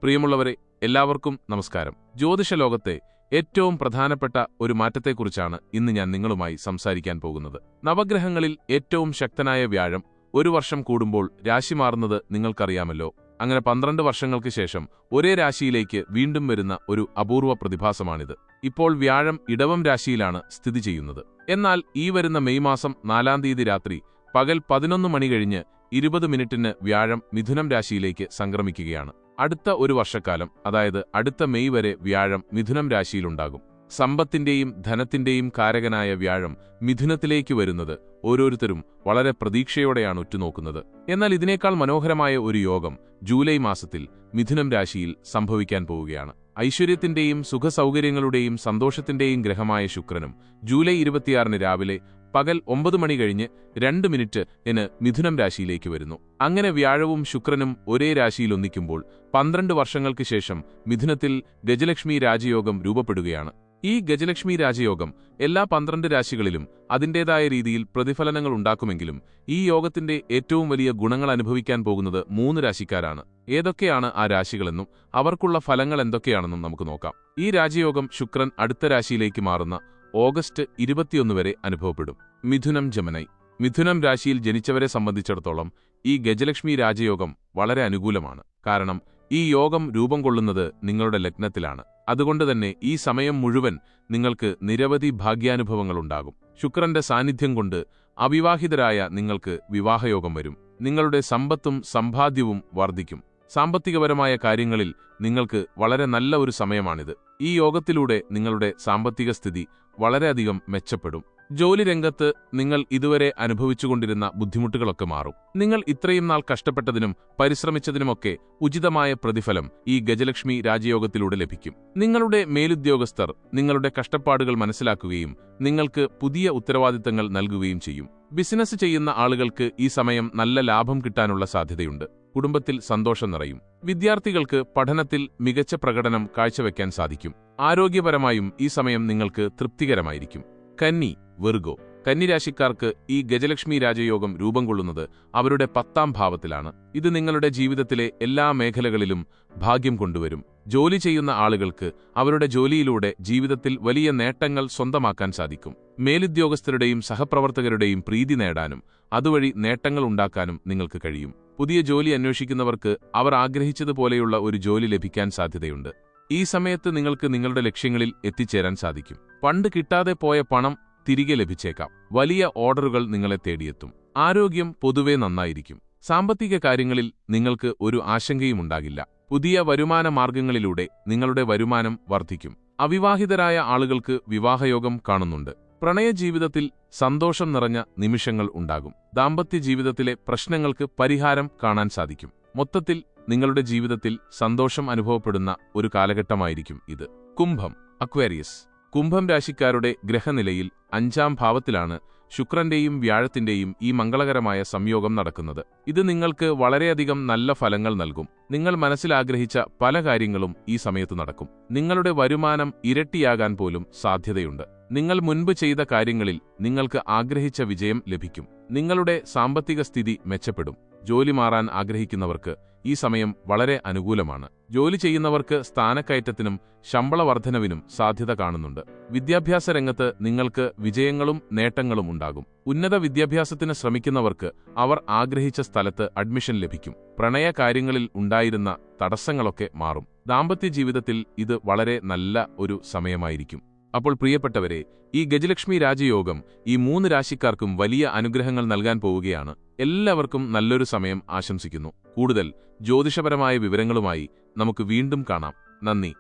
പ്രിയമുള്ളവരെ, എല്ലാവർക്കും നമസ്കാരം. ജ്യോതിഷ ലോകത്തെ ഏറ്റവും പ്രധാനപ്പെട്ട ഒരു മാറ്റത്തെക്കുറിച്ചാണ് ഇന്ന് ഞാൻ നിങ്ങളുമായി സംസാരിക്കാൻ പോകുന്നത്. നവഗ്രഹങ്ങളിൽ ഏറ്റവും ശക്തനായ വ്യാഴം ഒരു വർഷം കൂടുമ്പോൾ രാശി മാറുന്നത് നിങ്ങൾക്കറിയാമല്ലോ. അങ്ങനെ 12 വർഷങ്ങൾക്ക് ശേഷം ഒരേ രാശിയിലേക്ക് വീണ്ടും വരുന്ന ഒരു അപൂർവ പ്രതിഭാസമാണിത്. ഇപ്പോൾ വ്യാഴം ഇടവം രാശിയിലാണ് സ്ഥിതി ചെയ്യുന്നത്. എന്നാൽ ഈ വരുന്ന മെയ് മാസം 4-ാം തീയതി രാത്രി പകൽ 11 മണി കഴിഞ്ഞ് 20 മിനിറ്റിന് വ്യാഴം മിഥുനം രാശിയിലേക്ക് സംക്രമിക്കുകയാണ്. അടുത്ത ഒരു വർഷക്കാലം, അതായത് അടുത്ത മെയ് വരെ വ്യാഴം മിഥുനം രാശിയിലുണ്ടാകും. സമ്പത്തിന്റെയും ധനത്തിന്റെയും കാരകനായ വ്യാഴം മിഥുനത്തിലേക്ക് വരുന്നത് ഓരോരുത്തരും വളരെ പ്രതീക്ഷയോടെയാണ് ഉറ്റുനോക്കുന്നത്. എന്നാൽ ഇതിനേക്കാൾ മനോഹരമായ ഒരു യോഗം ജൂലൈ മാസത്തിൽ മിഥുനം രാശിയിൽ സംഭവിക്കാൻ പോവുകയാണ്. ഐശ്വര്യത്തിന്റെയും സുഖസൗകര്യങ്ങളുടെയും സന്തോഷത്തിന്റെയും ഗ്രഹമായ ശുക്രനും ജൂലൈ 26-ന് രാവിലെ പകൽ 9 മണി കഴിഞ്ഞ് 2 മിനിറ്റിന് മിഥുനം രാശിയിലേക്ക് വരുന്നു. അങ്ങനെ വ്യാഴവും ശുക്രനും ഒരേ രാശിയിൽ ഒന്നിക്കുമ്പോൾ 12 വർഷങ്ങൾക്ക് ശേഷം മിഥുനത്തിൽ ഗജലക്ഷ്മി രാജയോഗം രൂപപ്പെടുകയാണ്. ഈ ഗജലക്ഷ്മി രാജയോഗം എല്ലാ 12 രാശികളിലും അതിന്റേതായ രീതിയിൽ പ്രതിഫലനങ്ങൾ ഉണ്ടാക്കുമെങ്കിലും ഈ യോഗത്തിന്റെ ഏറ്റവും വലിയ ഗുണങ്ങൾ അനുഭവിക്കാൻ പോകുന്നത് 3 രാശിക്കാരാണ്. ഏതൊക്കെയാണ് ആ രാശികളെന്നും അവർക്കുള്ള ഫലങ്ങൾ എന്തൊക്കെയാണെന്നും നമുക്ക് നോക്കാം. ഈ രാജയോഗം ശുക്രൻ അടുത്ത രാശിയിലേക്ക് മാറുന്ന ഓഗസ്റ്റ് 21 വരെ അനുഭവപ്പെടും. മിഥുനം ജമനൈ. മിഥുനം രാശിയിൽ ജനിച്ചവരെ സംബന്ധിച്ചിടത്തോളം ഈ ഗജലക്ഷ്മി രാജയോഗം വളരെ അനുകൂലമാണ്. കാരണം ഈ യോഗം രൂപം കൊള്ളുന്നത് നിങ്ങളുടെ ലഗ്നത്തിലാണ്. അതുകൊണ്ടുതന്നെ ഈ സമയം മുഴുവൻ നിങ്ങൾക്ക് നിരവധി ഭാഗ്യാനുഭവങ്ങളുണ്ടാകും. ശുക്രന്റെ സാന്നിധ്യം കൊണ്ട് അവിവാഹിതരായ നിങ്ങൾക്ക് വിവാഹയോഗം വരും. നിങ്ങളുടെ സമ്പത്തും സമ്പാദ്യവും വർദ്ധിക്കും. സാമ്പത്തികപരമായ കാര്യങ്ങളിൽ നിങ്ങൾക്ക് വളരെ നല്ല ഒരു സമയമാണിത്. ഈ യോഗത്തിലൂടെ നിങ്ങളുടെ സാമ്പത്തിക സ്ഥിതി വളരെയധികം മെച്ചപ്പെടും. ജോലി രംഗത്ത് നിങ്ങൾ ഇതുവരെ അനുഭവിച്ചുകൊണ്ടിരുന്ന ബുദ്ധിമുട്ടുകളൊക്കെ മാറും. നിങ്ങൾ ഇത്രയും നാൾ കഷ്ടപ്പെട്ടതിനും പരിശ്രമിച്ചതിനുമൊക്കെ ഉചിതമായ പ്രതിഫലം ഈ ഗജലക്ഷ്മി രാജയോഗത്തിലൂടെ ലഭിക്കും. നിങ്ങളുടെ മേലുദ്യോഗസ്ഥർ നിങ്ങളുടെ കഷ്ടപ്പാടുകൾ മനസ്സിലാക്കുകയും നിങ്ങൾക്ക് പുതിയ ഉത്തരവാദിത്തങ്ങൾ നൽകുകയും ചെയ്യും. ബിസിനസ് ചെയ്യുന്ന ആളുകൾക്ക് ഈ സമയം നല്ല ലാഭം കിട്ടാനുള്ള സാധ്യതയുണ്ട്. കുടുംബത്തിൽ സന്തോഷം നിറയും. വിദ്യാർത്ഥികൾക്ക് പഠനത്തിൽ മികച്ച പ്രകടനം കാഴ്ചവെക്കാൻ സാധിക്കും. ആരോഗ്യപരമായും ഈ സമയം നിങ്ങൾക്ക് തൃപ്തികരമായിരിക്കും. കന്നി, വിർഗോ. കന്നിരാശിക്കാർക്ക് ഈ ഗജലക്ഷ്മി രാജയോഗം രൂപം കൊള്ളുന്നത് അവരുടെ 10-ാം ഭാവത്തിലാണ്. ഇത് നിങ്ങളുടെ ജീവിതത്തിലെ എല്ലാ മേഖലകളിലും ഭാഗ്യം കൊണ്ടുവരും. ജോലി ചെയ്യുന്ന ആളുകൾക്ക് അവരുടെ ജോലിയിലൂടെ ജീവിതത്തിൽ വലിയ നേട്ടങ്ങൾ സ്വന്തമാക്കാൻ സാധിക്കും. മേലുദ്യോഗസ്ഥരുടെയും സഹപ്രവർത്തകരുടെയും പ്രീതി നേടാനും അതുവഴി നേട്ടങ്ങൾ ഉണ്ടാക്കാനും നിങ്ങൾക്ക് കഴിയും. പുതിയ ജോലി അന്വേഷിക്കുന്നവർക്ക് അവർ ആഗ്രഹിച്ചതുപോലെയുള്ള ഒരു ജോലി ലഭിക്കാൻ സാധ്യതയുണ്ട്. ഈ സമയത്ത് നിങ്ങൾക്ക് നിങ്ങളുടെ ലക്ഷ്യങ്ങളിൽ എത്തിച്ചേരാൻ സാധിക്കും. പണ്ട് കിട്ടാതെ പോയ പണം തിരികെ ലഭിച്ചേക്കാം. വലിയ ഓർഡറുകൾ നിങ്ങളെ തേടിയെത്തും. ആരോഗ്യം പൊതുവെ നന്നായിരിക്കും. സാമ്പത്തിക കാര്യങ്ങളിൽ നിങ്ങൾക്ക് ഒരു ആശങ്കയുമുണ്ടാകില്ല. പുതിയ വരുമാന മാർഗങ്ങളിലൂടെ നിങ്ങളുടെ വരുമാനം വർദ്ധിക്കും. അവിവാഹിതരായ ആളുകൾക്ക് വിവാഹയോഗം കാണുന്നുണ്ട്. പ്രണയജീവിതത്തിൽ സന്തോഷം നിറഞ്ഞ നിമിഷങ്ങൾ ഉണ്ടാകും. ദാമ്പത്യ ജീവിതത്തിലെ പ്രശ്നങ്ങൾക്ക് പരിഹാരം കാണാൻ സാധിക്കും. മൊത്തത്തിൽ നിങ്ങളുടെ ജീവിതത്തിൽ സന്തോഷം അനുഭവപ്പെടുന്ന ഒരു കാലഘട്ടമായിരിക്കും ഇത്. കുംഭം, അക്വേറിയസ്. കുംഭം രാശിക്കാരുടെ ഗ്രഹനിലയിൽ 5-ാം ഭാവത്തിലാണ് ശുക്രന്റെയും വ്യാഴത്തിന്റെയും ഈ മംഗളകരമായ സംയോഗം നടക്കുന്നത്. ഇത് നിങ്ങൾക്ക് വളരെയധികം നല്ല ഫലങ്ങൾ നൽകും. നിങ്ങൾ മനസ്സിലാഗ്രഹിച്ച പല കാര്യങ്ങളും ഈ സമയത്ത് നടക്കും. നിങ്ങളുടെ വരുമാനം ഇരട്ടിയാകാൻ പോലും സാധ്യതയുണ്ട്. നിങ്ങൾ മുൻപ് ചെയ്ത കാര്യങ്ങളിൽ നിങ്ങൾക്ക് ആഗ്രഹിച്ച വിജയം ലഭിക്കും. നിങ്ങളുടെ സാമ്പത്തിക സ്ഥിതി മെച്ചപ്പെടും. ജോലി മാറാൻ ആഗ്രഹിക്കുന്നവർക്ക് ഈ സമയം വളരെ അനുകൂലമാണ്. ജോലി ചെയ്യുന്നവർക്ക് സ്ഥാനക്കയറ്റത്തിനും ശമ്പള വർധനവിനും സാധ്യത കാണുന്നുണ്ട്. വിദ്യാഭ്യാസ രംഗത്ത് നിങ്ങൾക്ക് വിജയങ്ങളും നേട്ടങ്ങളും ഉണ്ടാകും. ഉന്നത വിദ്യാഭ്യാസത്തിന് ശ്രമിക്കുന്നവർക്ക് അവർ ആഗ്രഹിച്ച സ്ഥലത്ത് അഡ്മിഷൻ ലഭിക്കും. പ്രണയ കാര്യങ്ങളിൽ ഉണ്ടായിരുന്ന തടസ്സങ്ങളൊക്കെ മാറും. ദാമ്പത്യ ജീവിതത്തിൽ ഇത് വളരെ നല്ല ഒരു സമയമായിരിക്കും. അപ്പോൾ പ്രിയപ്പെട്ടവരെ, ഈ ഗജലക്ഷ്മി രാജയോഗം ഈ 3 രാശിക്കാർക്കും വലിയ അനുഗ്രഹങ്ങൾ നൽകാൻ പോവുകയാണ്. എല്ലാവർക്കും നല്ലൊരു സമയം ആശംസിക്കുന്നു. കൂടുതൽ ജ്യോതിഷപരമായ വിവരങ്ങളുമായി നമുക്ക് വീണ്ടും കാണാം. നന്ദി.